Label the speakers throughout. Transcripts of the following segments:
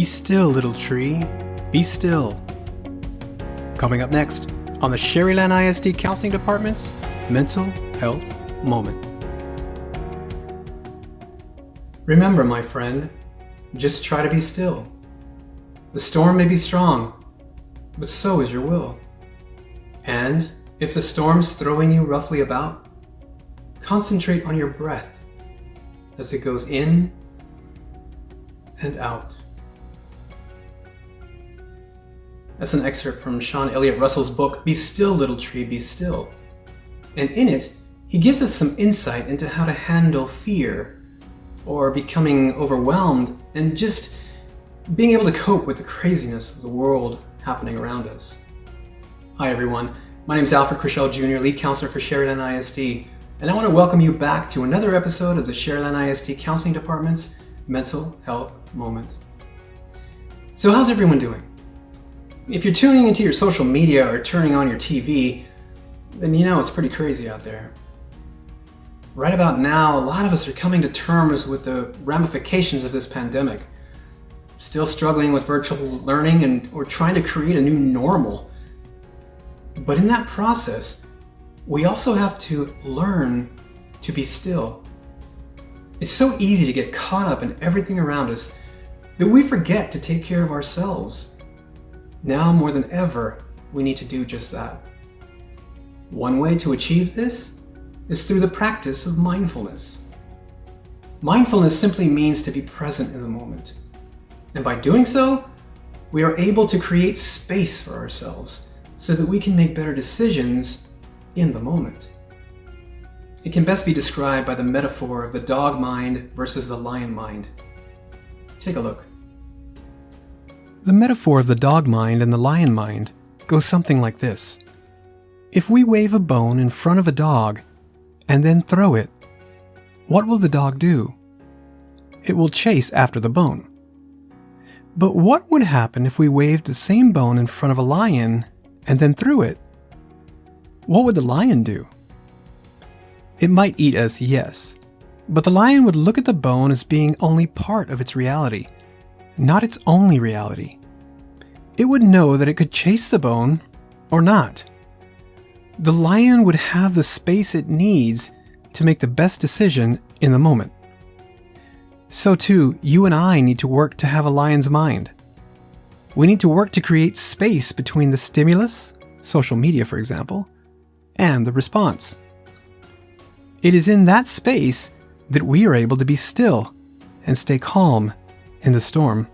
Speaker 1: still, little tree. Be still. Coming up next on the Sharyland ISD Counseling Department's Mental Health Moment. Remember, my friend, just try to be still. The storm may be strong, but so is your will. And if the storm's throwing you roughly about, concentrate on your breath as it goes in and out. That's an excerpt from Sean Elliott Russell's book, Be Still, Little Tree, Be Still. And in it, he gives us some insight into how to handle fear or becoming overwhelmed and just being able to cope with the craziness of the world happening around us. Hi everyone, my name is Alfred Chrishell Jr., lead counselor for Sharyland ISD, and I want to welcome you back to another episode of the Sharyland ISD Counseling Department's Mental Health Moment. So how's everyone doing? If you're tuning into your social media or turning on your TV, then you know it's pretty crazy out there. Right about now, a lot of us are coming to terms with the ramifications of this pandemic. Still struggling with virtual learning or trying to create a new normal. But in that process, we also have to learn to be still. It's so easy to get caught up in everything around us that we forget to take care of ourselves. Now more than ever, we need to do just that. One way to achieve this is through the practice of mindfulness. Mindfulness simply means to be present in the moment. And by doing so, we are able to create space for ourselves so that we can make better decisions in the moment. It can best be described by the metaphor of the dog mind versus the lion mind. Take a look. The metaphor of the dog mind and the lion mind goes something like this. If we wave a bone in front of a dog and then throw it, what will the dog do? It will chase after the bone. But what would happen if we waved the same bone in front of a lion and then threw it? What would the lion do? It might eat us, yes, but the lion would look at the bone as being only part of its reality, not its only reality. It would know that it could chase the bone or not. The lion would have the space it needs to make the best decision in the moment. So too, you and I need to work to have a lion's mind. We need to work to create space between the stimulus, social media for example, and the response. It is in that space that we are able to be still and stay calm in the storm.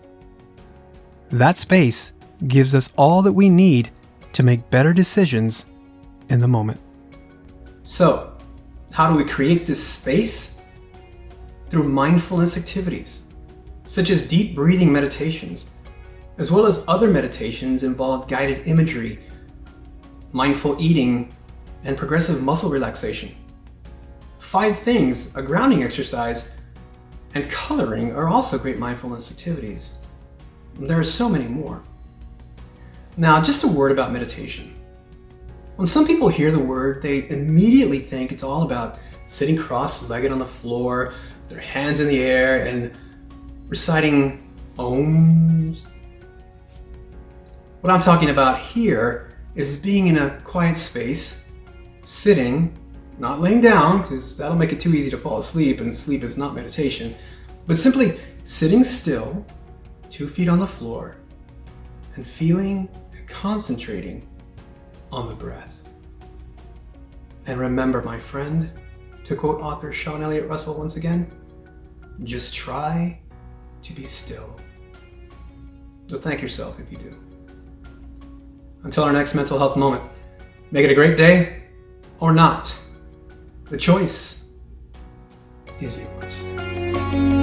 Speaker 1: That space gives us all that we need to make better decisions in the moment. So, how do we create this space? Through mindfulness activities, such as deep breathing meditations, as well as other meditations involve guided imagery, mindful eating, and progressive muscle relaxation. 5 things, a grounding exercise, and coloring are also great mindfulness activities. There are so many more. Now, just a word about meditation. When some people hear the word, they immediately think it's all about sitting cross-legged on the floor, their hands in the air, and reciting ohms. What I'm talking about here is being in a quiet space, sitting, not laying down, because that'll make it too easy to fall asleep, and sleep is not meditation, but simply sitting still, 2 feet on the floor, and feeling and concentrating on the breath. And remember, my friend, to quote author Sean Elliott Russell once again, just try to be still. So thank yourself if you do. Until our next mental health moment, make it a great day or not. The choice is yours.